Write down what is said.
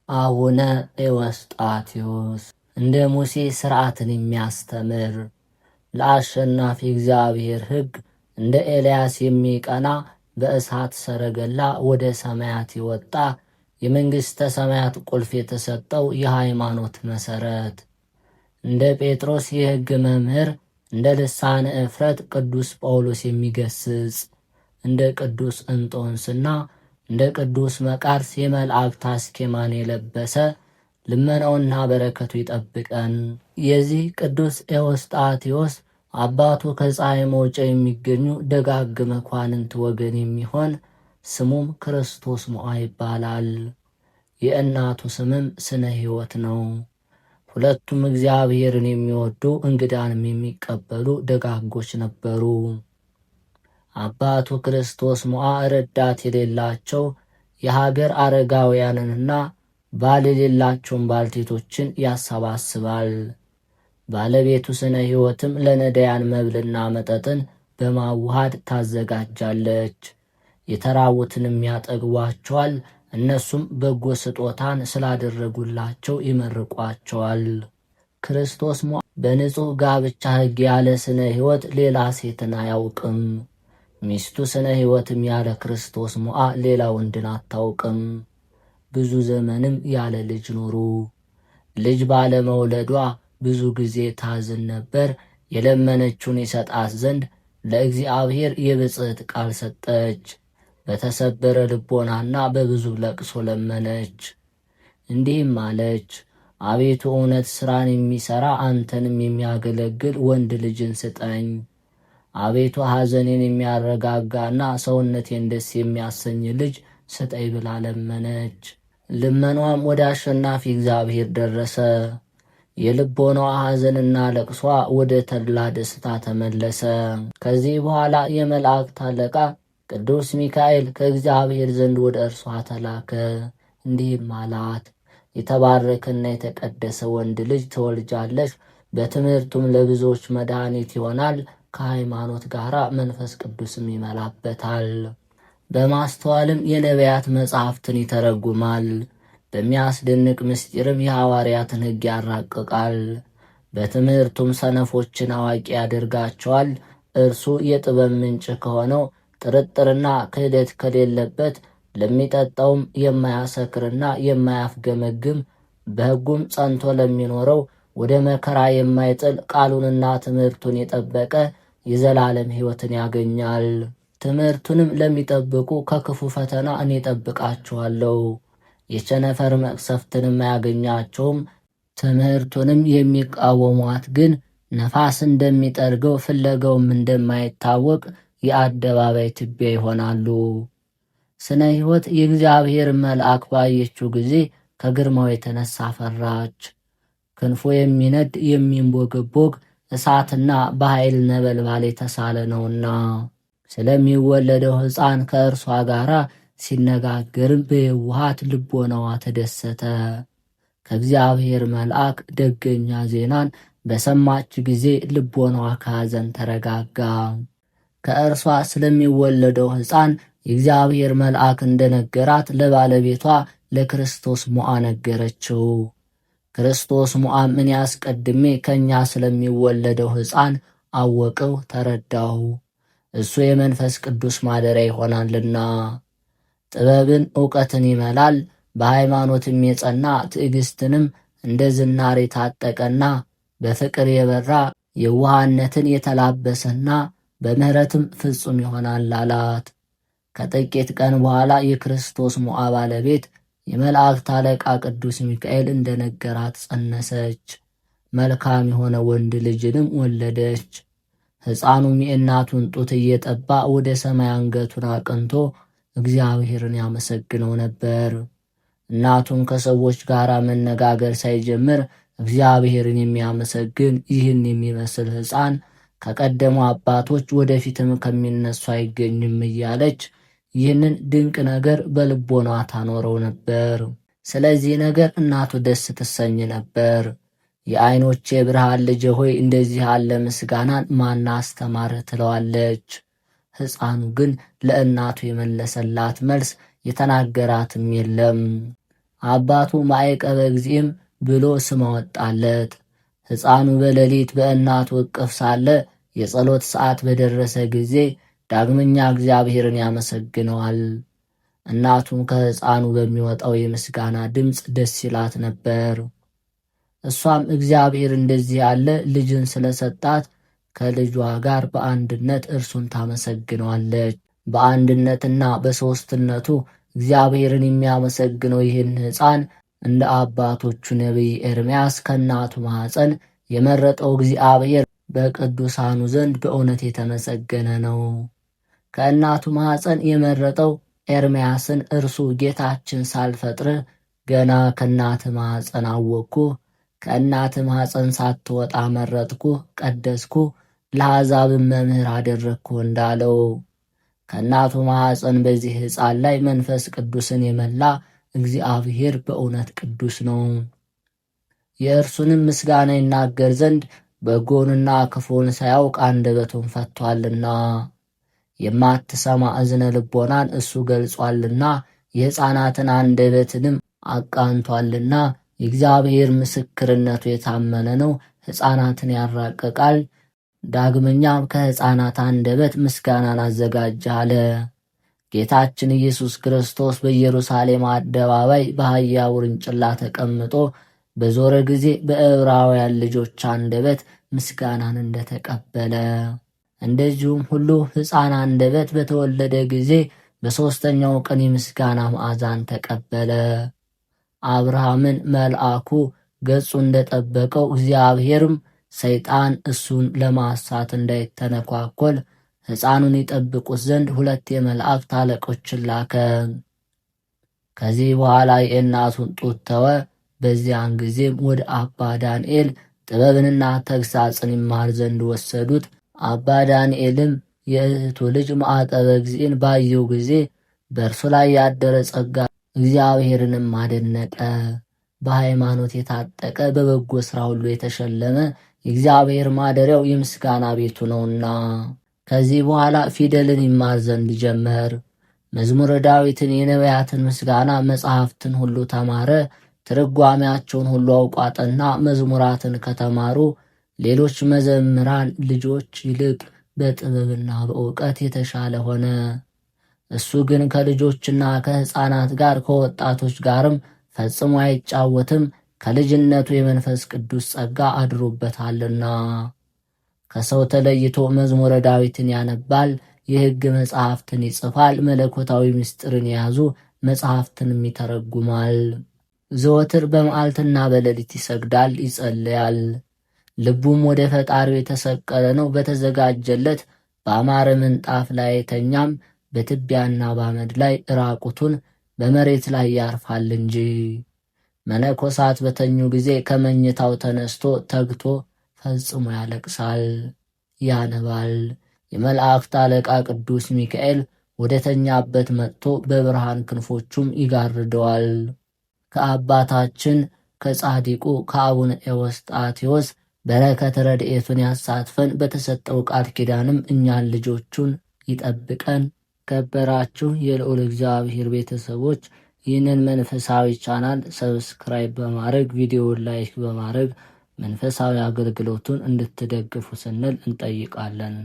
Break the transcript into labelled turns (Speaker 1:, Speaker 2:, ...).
Speaker 1: አቡነ ኤዎስጣቴዎስ እንደ ሙሴ ሥርዓትን የሚያስተምር ለአሸናፊ እግዚአብሔር ሕግ እንደ ኤልያስ የሚቀና በእሳት ሰረገላ ወደ ሰማያት የወጣ የመንግሥተ ሰማያት ቁልፍ የተሰጠው የሃይማኖት መሠረት እንደ ጴጥሮስ የሕግ መምህር እንደ ልሳነ እፍረት ቅዱስ ጳውሎስ የሚገስጽ እንደ ቅዱስ እንጦንስና እንደ ቅዱስ መቃርስ የመላእክት አስኬማን የለበሰ ልመናውና በረከቱ ይጠብቀን። የዚህ ቅዱስ ኤዎስጣቴዎስ አባቱ ከፀሐይ መውጫ የሚገኙ ደጋግ መኳንንት ወገን የሚሆን ስሙም ክርስቶስ ሞዓ ይባላል። የእናቱ ስምም ስነ ሕይወት ነው። ሁለቱም እግዚአብሔርን የሚወዱ እንግዳንም የሚቀበሉ ደጋጎች ነበሩ። አባቱ ክርስቶስ ሞዓ ረዳት የሌላቸው የሀገር አረጋውያንንና ባል የሌላቸውን ባልቴቶችን ያሰባስባል። ባለቤቱ ስነ ሕይወትም ለነዳያን መብልና መጠጥን በማዋሃድ ታዘጋጃለች። የተራቡትንም ያጠግቧቸዋል። እነሱም በጎ ስጦታን ስላደረጉላቸው ይመርቋቸዋል። ክርስቶስ ሞዓ በንጹሕ ጋብቻ ሕግ ያለ ስነ ሕይወት ሌላ ሴትን አያውቅም። ሚስቱ ስነ ሕይወትም ያለ ክርስቶስ ሞዓ ሌላ ወንድን አታውቅም። ብዙ ዘመንም ያለ ልጅ ኖሩ። ልጅ ባለመውለዷ ብዙ ጊዜ ታዝን ነበር። የለመነችውን ይሰጣት ዘንድ ለእግዚአብሔር የብፅዕት ቃል ሰጠች። በተሰበረ ልቦናና በብዙ ለቅሶ ለመነች። እንዲህም አለች፣ አቤቱ እውነት ሥራን የሚሠራ አንተንም የሚያገለግል ወንድ ልጅን ስጠኝ። አቤቱ ሐዘኔን የሚያረጋጋና ሰውነቴን ደስ የሚያሰኝ ልጅ ስጠኝ ብላ ለመነች። ልመኗም ወደ አሸናፊ እግዚአብሔር ደረሰ። የልቦናዋ ሐዘንና ለቅሷ ወደ ተድላ ደስታ ተመለሰ። ከዚህ በኋላ የመላእክት አለቃ ቅዱስ ሚካኤል ከእግዚአብሔር ዘንድ ወደ እርሷ ተላከ። እንዲህም አላት፣ የተባረከና የተቀደሰ ወንድ ልጅ ትወልጃለሽ። በትምህርቱም ለብዙዎች መድኃኒት ይሆናል። ከሃይማኖት ጋር መንፈስ ቅዱስም ይመላበታል። በማስተዋልም የነቢያት መጻሕፍትን ይተረጉማል። በሚያስደንቅ ምስጢርም የሐዋርያትን ሕግ ያራቅቃል። በትምህርቱም ሰነፎችን አዋቂ ያደርጋቸዋል። እርሱ የጥበብ ምንጭ ከሆነው ጥርጥርና ክህደት ከሌለበት ለሚጠጣውም የማያሰክርና የማያፍገመግም በሕጉም ጸንቶ ለሚኖረው ወደ መከራ የማይጥል ቃሉንና ትምህርቱን የጠበቀ የዘላለም ሕይወትን ያገኛል። ትምህርቱንም ለሚጠብቁ ከክፉ ፈተና እኔ ጠብቃቸዋለሁ። የቸነፈር መቅሰፍትንም አያገኛቸውም። ትምህርቱንም የሚቃወሟት ግን ነፋስ እንደሚጠርገው ፍለጋውም እንደማይታወቅ የአደባባይ ትቢያ ይሆናሉ። ስነ ሕይወት የእግዚአብሔር መልአክ ባየችው ጊዜ ከግርማው የተነሳ ፈራች። ክንፉ የሚነድ የሚንቦገቦግ እሳትና በኃይል ነበልባል የተሳለ ነውና ስለሚወለደው ሕፃን ከእርሷ ጋር ሲነጋገርም በየውሃት ልቦናዋ ተደሰተ። ከእግዚአብሔር መልአክ ደገኛ ዜናን በሰማች ጊዜ ልቦናዋ ከሐዘን ተረጋጋ። ከእርሷ ስለሚወለደው ሕፃን የእግዚአብሔር መልአክ እንደነገራት ለባለቤቷ ለክርስቶስ ሞዓ ነገረችው። ክርስቶስ ሞዓም እኔ አስቀድሜ ከእኛ ስለሚወለደው ሕፃን አወቅሁ ተረዳሁ፣ እሱ የመንፈስ ቅዱስ ማደሪያ ይሆናልና ጥበብን ዕውቀትን ይመላል። በሃይማኖትም የጸና ትዕግስትንም እንደ ዝናር የታጠቀና በፍቅር የበራ የዋህነትን የተላበሰና በምሕረትም ፍጹም ይሆናል አላት። ከጥቂት ቀን በኋላ የክርስቶስ ሞዓ ባለቤት የመላእክት አለቃ ቅዱስ ሚካኤል እንደነገራት ጸነሰች። መልካም የሆነ ወንድ ልጅንም ወለደች። ሕፃኑም የእናቱን ጡት እየጠባ ወደ ሰማይ አንገቱን አቅንቶ እግዚአብሔርን ያመሰግነው ነበር። እናቱም ከሰዎች ጋር መነጋገር ሳይጀምር እግዚአብሔርን የሚያመሰግን ይህን የሚመስል ሕፃን ከቀደሙ አባቶች ወደፊትም ከሚነሱ አይገኝም እያለች ይህንን ድንቅ ነገር በልቦኗ ታኖረው ነበር። ስለዚህ ነገር እናቱ ደስ ትሰኝ ነበር። የዓይኖቼ ብርሃን ልጄ ሆይ እንደዚህ ያለ ምስጋናን ማን አስተማርህ ትለዋለች። ሕፃኑ ግን ለእናቱ የመለሰላት መልስ የተናገራትም የለም። አባቱ ማዕቀበ እግዚእም ብሎ ስም አወጣለት። ሕፃኑ በሌሊት በእናቱ እቅፍ ሳለ የጸሎት ሰዓት በደረሰ ጊዜ ዳግመኛ እግዚአብሔርን ያመሰግነዋል። እናቱም ከሕፃኑ በሚወጣው የምስጋና ድምፅ ደስ ይላት ነበር። እሷም እግዚአብሔር እንደዚህ ያለ ልጅን ስለሰጣት ከልጇ ጋር በአንድነት እርሱን ታመሰግነዋለች። በአንድነትና በሦስትነቱ እግዚአብሔርን የሚያመሰግነው ይህን ሕፃን እንደ አባቶቹ ነቢይ ኤርምያስ ከእናቱ ማኅፀን የመረጠው እግዚአብሔር በቅዱሳኑ ዘንድ በእውነት የተመሰገነ ነው። ከእናቱ ማኅፀን የመረጠው ኤርምያስን እርሱ ጌታችን ሳልፈጥርህ ገና ከእናትህ ማኅፀን አወቅኩህ፣ ከእናትህ ማኅፀን ሳትወጣ መረጥኩህ፣ ቀደስኩህ፣ ለአሕዛብም መምህር አደረግኩህ እንዳለው ከእናቱ ማኅፀን በዚህ ሕፃን ላይ መንፈስ ቅዱስን የመላ እግዚአብሔር በእውነት ቅዱስ ነው። የእርሱንም ምስጋና ይናገር ዘንድ በጎንና ክፉን ሳያውቅ አንደበቱን ፈቷልና የማትሰማ እዝነ ልቦናን እሱ ገልጿልና የሕፃናትን አንደበትንም አቃንቷልና የእግዚአብሔር ምስክርነቱ የታመነ ነው፣ ሕፃናትን ያራቅቃል። ዳግመኛም ከሕፃናት አንደበት ምስጋናን አዘጋጀ አለ። ጌታችን ኢየሱስ ክርስቶስ በኢየሩሳሌም አደባባይ በአህያ ውርንጭላ ተቀምጦ በዞረ ጊዜ በዕብራውያን ልጆች አንደበት ምስጋናን እንደተቀበለ እንደዚሁም ሁሉ ሕፃን አንደበት በተወለደ ጊዜ በሦስተኛው ቀን የምስጋና መዓዛን ተቀበለ። አብርሃምን መልአኩ ገጹ እንደጠበቀው እግዚአብሔርም ሰይጣን እሱን ለማሳት እንዳይተነኳኮል ሕፃኑን ይጠብቁት ዘንድ 2 የመላእክት አለቆችን ላከ። ከዚህ በኋላ የእናቱን ጡት ተወ። በዚያን ጊዜም ወደ አባ ዳንኤል ጥበብንና ተግሣጽን ይማር ዘንድ ወሰዱት። አባ ዳንኤልም የእህቱ ልጅ ማዕቀበ እግዚእን ባየው ጊዜ በእርሱ ላይ ያደረ ጸጋ እግዚአብሔርንም አደነቀ። በሃይማኖት የታጠቀ በበጎ ሥራ ሁሉ የተሸለመ የእግዚአብሔር ማደሪያው የምስጋና ቤቱ ነውና። ከዚህ በኋላ ፊደልን ይማር ዘንድ ጀመር። መዝሙረ ዳዊትን፣ የነቢያትን ምስጋና መጻሕፍትን ሁሉ ተማረ። ትርጓሜያቸውን ሁሉ አውቋጠና መዝሙራትን ከተማሩ ሌሎች መዘምራን ልጆች ይልቅ በጥበብና በእውቀት የተሻለ ሆነ። እሱ ግን ከልጆችና ከሕፃናት ጋር ከወጣቶች ጋርም ፈጽሞ አይጫወትም፣ ከልጅነቱ የመንፈስ ቅዱስ ጸጋ አድሮበታልና። ከሰው ተለይቶ መዝሙረ ዳዊትን ያነባል፣ የሕግ መጻሕፍትን ይጽፋል፣ መለኮታዊ ምስጢርን የያዙ መጻሕፍትንም ይተረጉማል። ዘወትር በመዓልትና በሌሊት ይሰግዳል፣ ይጸልያል። ልቡም ወደ ፈጣሪው የተሰቀለ ነው። በተዘጋጀለት በአማረ ምንጣፍ ላይ አይተኛም፣ በትቢያና ባመድ ላይ ራቁቱን በመሬት ላይ ያርፋል እንጂ። መነኮሳት በተኙ ጊዜ ከመኝታው ተነስቶ ተግቶ ፈጽሞ ያለቅሳል፣ ያነባል። የመላእክት አለቃ ቅዱስ ሚካኤል ወደ ተኛበት መጥቶ በብርሃን ክንፎቹም ይጋርደዋል። ከአባታችን ከጻዲቁ ከአቡነ ኤዎስጣቴዎስ በረከት ረድኤቱን ያሳትፈን፣ በተሰጠው ቃል ኪዳንም እኛን ልጆቹን ይጠብቀን። ከበራችሁ የልዑል እግዚአብሔር ቤተሰቦች ይህንን መንፈሳዊ ቻናል ሰብስክራይብ በማድረግ ቪዲዮውን ላይክ በማድረግ መንፈሳዊ አገልግሎቱን እንድትደግፉ ስንል እንጠይቃለን።